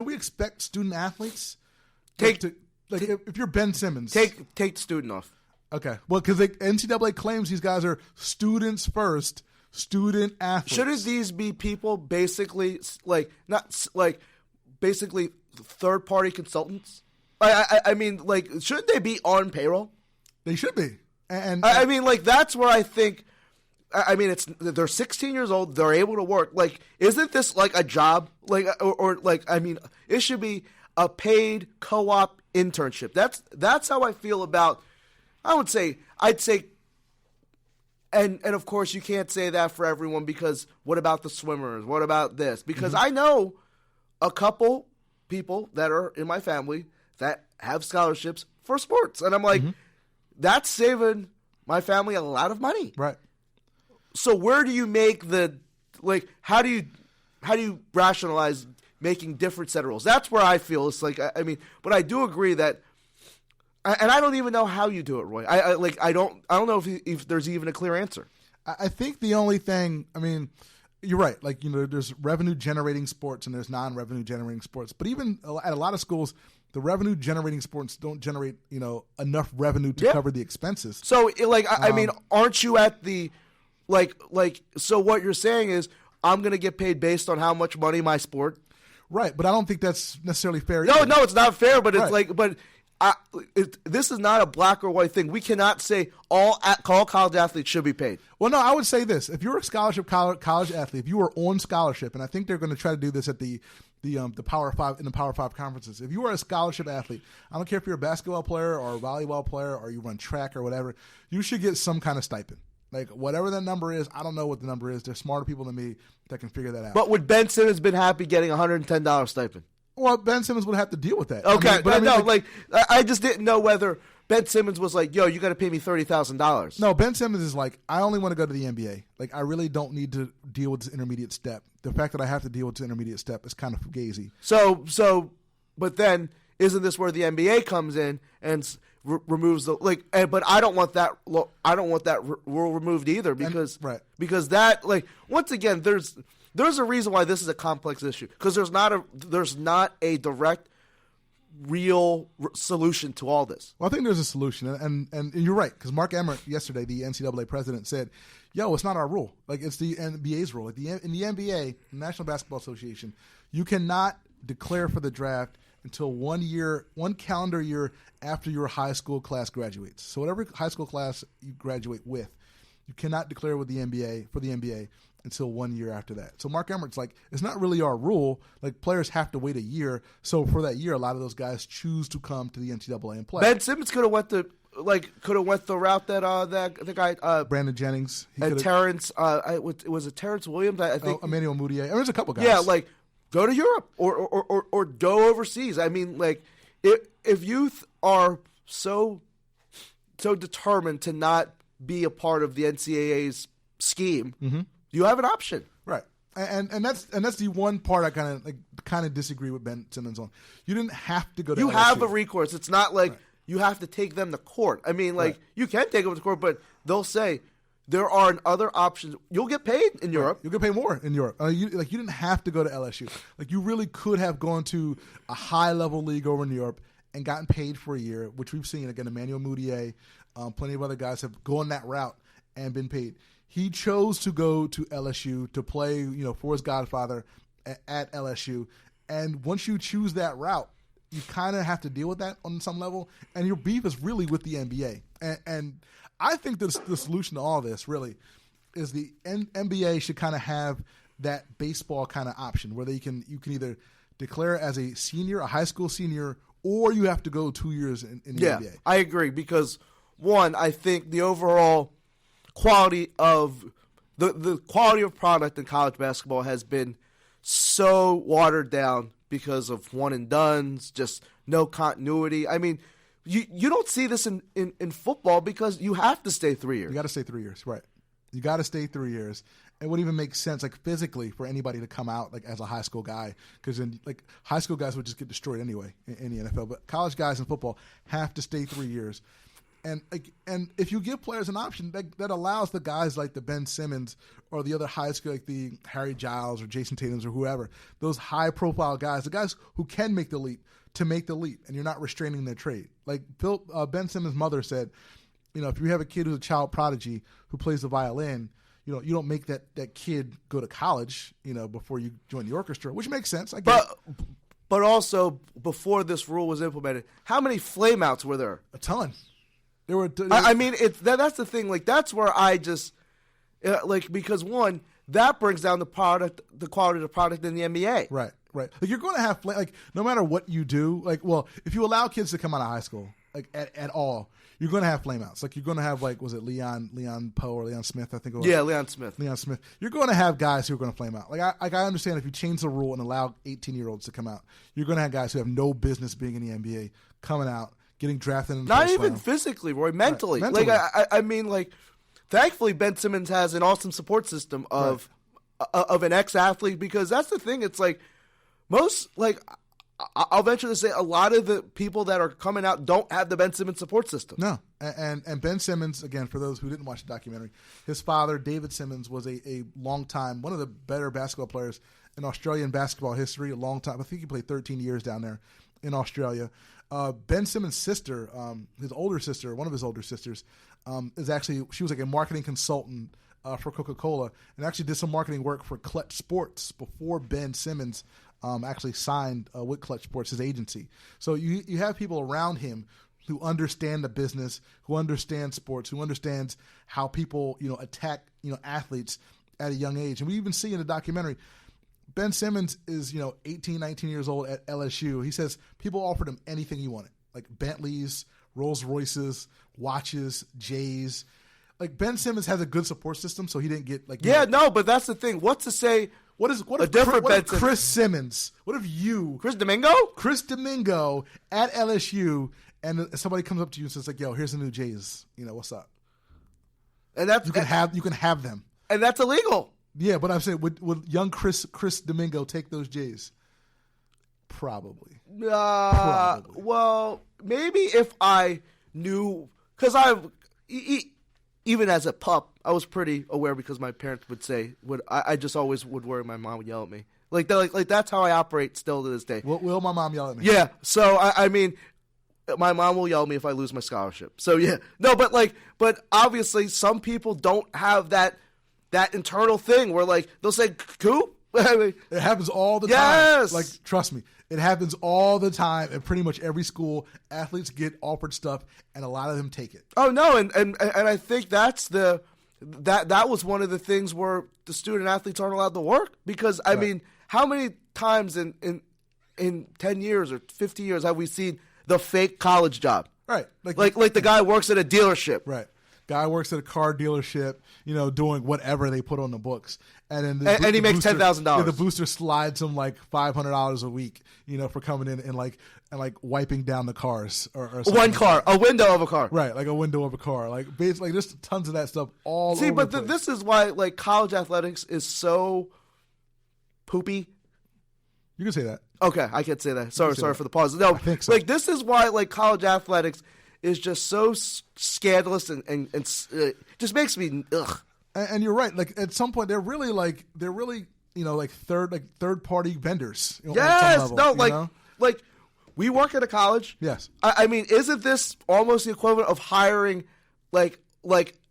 we expect student athletes if you're Ben Simmons, take the student off. Okay, well, because NCAA claims these guys are students first, student athletes. Shouldn't these be people basically basically third party consultants? I mean, like, shouldn't they be on payroll? They should be. And I mean, like, that's where I think. I mean, they're 16 years old. They're able to work. Like, isn't this like a job? Like, or like, I mean, it should be a paid co-op internship. That's how I feel about. I'd say, and of course you can't say that for everyone, because what about the swimmers? What about this? Because I know a couple people that are in my family that have scholarships for sports, and I'm like, that's saving my family a lot of money. Right. So where do you make how do you rationalize making different set of rules? That's where I feel it's like, I mean, but I do agree that, and I don't even know how you do it, Roy. I don't know if there's even a clear answer. I think the only thing, I mean, you're right. Like, you know, there's revenue generating sports and there's non-revenue generating sports. But even at a lot of schools, the revenue generating sports don't generate, you know, enough revenue to cover the expenses. So, I mean, aren't you at the so what you're saying is I'm going to get paid based on how much money my sport? Right, but I don't think that's necessarily fair. No, it's not fair, but it's right. This is not a black or white thing. We cannot say all college athletes should be paid. Well, no, I would say this: if you're a scholarship college athlete, if you are on scholarship, and I think they're going to try to do this at the Power Five in the Power Five conferences. If you are a scholarship athlete, I don't care if you're a basketball player or a volleyball player or you run track or whatever, you should get some kind of stipend. Like, whatever that number is, I don't know what the number is. There's smarter people than me that can figure that out. But would Ben Simmons been happy getting $110 stipend? Well, Ben Simmons would have to deal with that. Okay, I just didn't know whether Ben Simmons was like, yo, you got to pay me $30,000. No, Ben Simmons is like, I only want to go to the NBA. Like, I really don't need to deal with this intermediate step. The fact that I have to deal with this intermediate step is kind of fugazi. So, but then isn't this where the NBA comes in and removes the but I don't want that. I don't want that rule removed either, because because that, like, once again, there's a reason why this is a complex issue, because there's not a direct real solution to all this. Well, I think there's a solution, and you're right, because Mark Emmert yesterday, the NCAA president, said, "Yo, it's not our rule. Like, it's the NBA's rule. Like, in the NBA, National Basketball Association, you cannot declare for the draft until 1 calendar year after your high school class graduates. So whatever high school class you graduate with, you cannot declare with the NBA until 1 year after that." So Mark Emmert's like, it's not really our rule. Like, players have to wait a year. So for that year, a lot of those guys choose to come to the NCAA and play. Ben Simmons could have went the route that the guy Brandon Jennings, and Terrence. Was it Terrence Williams? I think Emmanuel Mudiay. I mean, there's a couple guys. Yeah, like, go to Europe or go overseas. I mean, like, if youth are so determined to not be a part of the NCAA's scheme, you have an option, right? And that's the one part I kind of disagree with Ben Simmons on. You didn't have to go to LSU. You have a recourse. It's not like you have to take them to court. I mean, like, you can take them to court, but they'll say there are other options. You'll get paid in Europe. You'll get paid more in Europe. You didn't have to go to LSU. Like, you really could have gone to a high-level league over in Europe and gotten paid for a year, which we've seen. Again, Emmanuel Mudiay, plenty of other guys have gone that route and been paid. He chose to go to LSU to play, for his godfather at LSU. And once you choose that route, you kind of have to deal with that on some level. And your beef is really with the NBA. And I think the solution to all this really is the NBA should kind of have that baseball kind of option where you can either declare as a senior, a high school senior, or you have to go 2 years in the NBA. Yeah, I agree, because one, I think the overall quality of the quality of product in college basketball has been so watered down because of one and dones, just no continuity. I mean, you don't see this in football because you have to stay 3 years. You got to stay 3 years, right? You got to stay 3 years. It wouldn't even make sense, like, physically, for anybody to come out like as a high school guy, because then, like, high school guys would just get destroyed anyway in the NFL. But college guys in football have to stay 3 years. And if you give players an option, that allows the guys like the Ben Simmons or the other high school, like the Harry Giles or Jason Tatum's or whoever, those high-profile guys, the guys who can make the leap, to make the leap, and you're not restraining their trade. Like Ben Simmons' mother said, if you have a kid who's a child prodigy who plays the violin, you don't make that kid go to college, before you join the orchestra, which makes sense. I get it. But also, before this rule was implemented, how many flameouts were there? A ton. There were. I mean, that's the thing. Like, that's where I just because one, that brings down the quality of the product in the NBA. Right. Like, you're going to have no matter what you do. If you allow kids to come out of high school, at all, you're going to have flameouts. Like, you're going to have was it Leon Poe or Leon Smith? I think it was. Yeah, Leon Smith. You're going to have guys who are going to flame out. I understand if you change the rule and allow 18-year-olds to come out, you're going to have guys who have no business being in the NBA coming out, getting drafted. Not even physically, Roy. Mentally. Right. Mentally. Thankfully Ben Simmons has an awesome support system of an ex-athlete, because that's the thing. It's most I'll venture to say a lot of the people that are coming out don't have the Ben Simmons support system. No. And Ben Simmons, again, for those who didn't watch the documentary, his father, David Simmons, was a long time, one of the better basketball players in Australian basketball history, a long time. I think he played 13 years down there in Australia. Ben Simmons' sister, his older sister, one of his older sisters, she was a marketing consultant for Coca-Cola, and actually did some marketing work for Clutch Sports before Ben Simmons actually signed with Clutch Sports, his agency. So you have people around him who understand the business, who understand sports, who understands how people attack athletes at a young age. And we even see in the documentary, Ben Simmons is 18, 19 years old at LSU. He says people offered him anything he wanted, like Bentleys, Rolls Royces, watches, J's. Ben Simmons has a good support system, so he didn't get but that's the thing. What to say? What if Chris Simmons? What if you, Chris Domingo at LSU, and somebody comes up to you and says "Yo, here's the new J's. What's up?" And that's you can have them, and that's illegal. Yeah, but I'm saying, would young Chris Domingo take those J's? Probably. Probably. Well, maybe if I knew, because even as a pup, I was pretty aware, because my parents would say, I just always would worry my mom would yell at me. Like that's how I operate still to this day. Will my mom yell at me? Yeah. So I mean, my mom will yell at me if I lose my scholarship. So yeah, no, but obviously some people don't have that internal thing where they'll say "Coop." It happens all the time. Yes. Trust me, it happens all the time at pretty much every school. Athletes get offered stuff, and a lot of them take it. Oh no, and I think that was one of the things where the student athletes aren't allowed to work, because I mean, how many times in 10 years or 50 years have we seen the fake college job? Right, like the guy works at a dealership. Right. Guy works at a car dealership, doing whatever they put on the books, and then he makes $10,000. The booster slides him $500 a week, for coming in and wiping down the cars or one car, a window of a car, right? Like a window of a car, basically there's tons of that stuff all. See, over but this is why college athletics is so poopy. You can say that. Okay, I can't say that. Sorry for the pause. No, I think so. This is why college athletics is just so scandalous and just makes me ugh. And you're right. At some point, they're really third party vendors. Yes, level, we work at a college. Yes, I mean, isn't this almost the equivalent of hiring like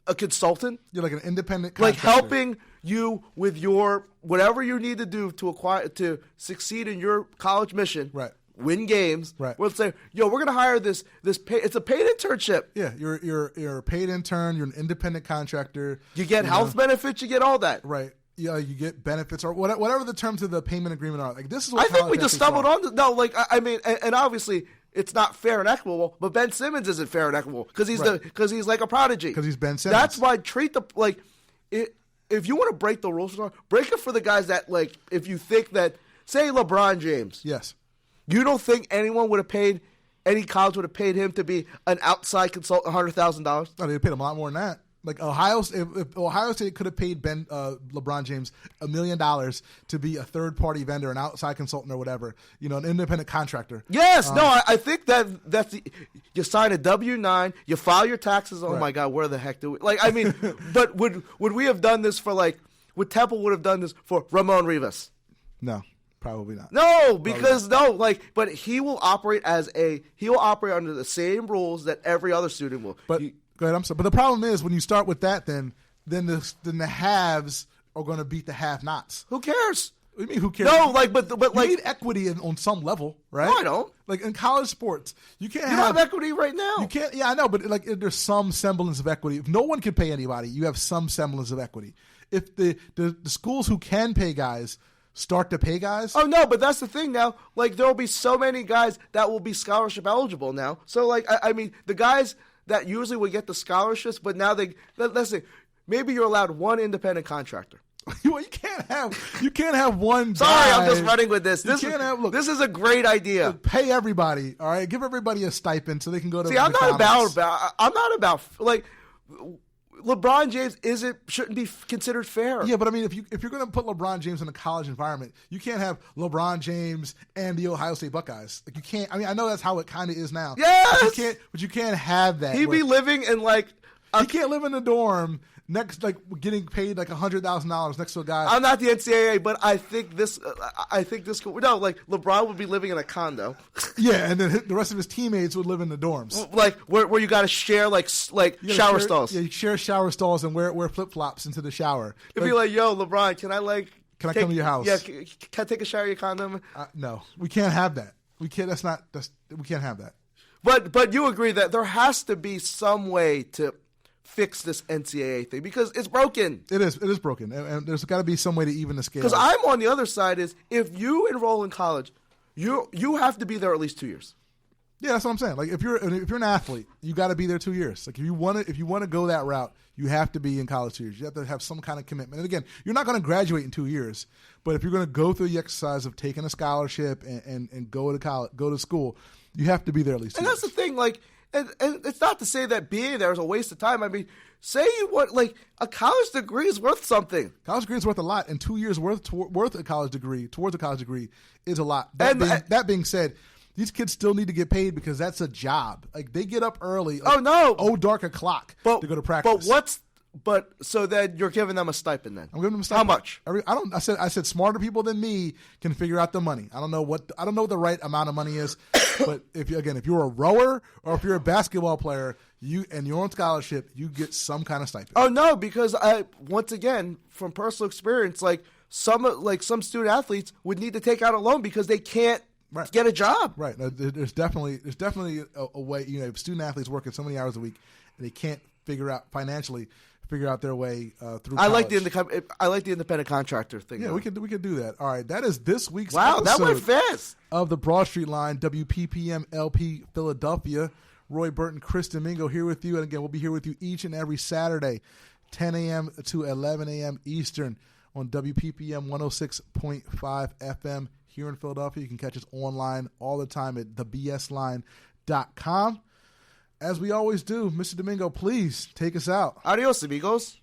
a consultant? You're like an independent contractor. Helping you with your whatever you need to do to succeed in your college mission. Right. Win games. Right. We'll say, we're going to hire this it's a paid internship. Yeah, you're a paid intern. You're an independent contractor. You get health benefits. You get all that. Right. Yeah, you get benefits or whatever the terms of the payment agreement are. This is what I think we just stumbled on. I mean, and obviously it's not fair and equitable. But Ben Simmons isn't fair and equitable because he's like a prodigy. Because he's Ben Simmons. That's why if you want to break the rules, break it for the guys that if you think that, say LeBron James. Yes. You don't think any college would have paid him to be an outside consultant $100,000? No, they paid him a lot more than that. Like if Ohio State could have paid LeBron James $1 million to be a third-party vendor, an outside consultant or whatever, an independent contractor. Yes, I think that's you sign a W-9, you file your taxes. Oh my God, where the heck do we but would we have done this for would Temple would have done this for Ramon Rivas? No. Probably not. No, because but he will operate under the same rules that every other student will. But go ahead, I'm sorry. But the problem is when you start with that, then the haves are going to beat the have-nots. Who cares? What do you mean? Who cares? No, but you need equity on some level, right? No, I don't. Like in college sports, you can't have equity right now. You can't. Yeah, I know, but there's some semblance of equity. If no one can pay anybody, you have some semblance of equity. If the schools who can pay guys start to pay guys? Oh, no, but that's the thing now. There will be so many guys that will be scholarship eligible now. So, the guys that usually would get the scholarships, but now let's say, maybe you're allowed one independent contractor. You can't have one guy. Sorry, I'm just running with this. This is a great idea. Pay everybody, all right? Give everybody a stipend so they can go to I'm not about LeBron James shouldn't be considered fair. Yeah, but I mean, if you're going to put LeBron James in a college environment, you can't have LeBron James and the Ohio State Buckeyes. You can't. I mean, I know that's how it kind of is now. Yes, but you can't have that. He'd be living in he can't live in a dorm next, getting paid $100,000 next to a guy. I'm not the NCAA, but I think this. LeBron would be living in a condo. Yeah, and then the rest of his teammates would live in the dorms. Where you got to share shower stalls. Yeah, you share shower stalls and wear flip flops into the shower. It'd be yo, LeBron, can I Can I come to your house? Yeah, can I take a shower in your condo? No, we can't have that. We can't. We can't have that. But you agree that there has to be some way to fix this NCAA thing because it's broken. It is broken, and there's got to be some way to even the scale. Because I'm on the other side is if you enroll in college, you have to be there at least 2 years. Yeah, that's what I'm saying. If you're an athlete, you got to be there 2 years. If you want to go that route, you have to be in college 2 years. You have to have some kind of commitment. And again, you're not going to graduate in 2 years, but if you're going to go through the exercise of taking a scholarship and go to college, go to school, you have to be there at least 2 years. And that's the thing, and it's not to say that being there is a waste of time. I mean, say you want a college degree is worth something. College degree is worth a lot, and 2 years worth a college degree towards a college degree is a lot. That being said, these kids still need to get paid because that's a job. They get up early. Dark o'clock to go to practice. But so then you're giving them a stipend then? I'm giving them a stipend. How much? I said smarter people than me can figure out the money. I don't know what the right amount of money is, but if you're a rower or if you're a basketball player, and you're on scholarship, you get some kind of stipend. Oh no, because once again from personal experience, some student athletes would need to take out a loan because they can't get a job. Right. There's definitely a way. If student athletes working so many hours a week and they can't figure out their way through college. I like the independent contractor thing. Yeah, we could do that. All right, that is this week's episode that went fast of the Broad Street Line, WPPM LP Philadelphia. Roy Burton, Chris Domingo here with you, and again, we'll be here with you each and every Saturday, 10 a.m. to 11 a.m. Eastern on WPPM 106.5 FM here in Philadelphia. You can catch us online all the time at thebsline.com. As we always do, Mr. Domingo, please take us out. Adios, amigos.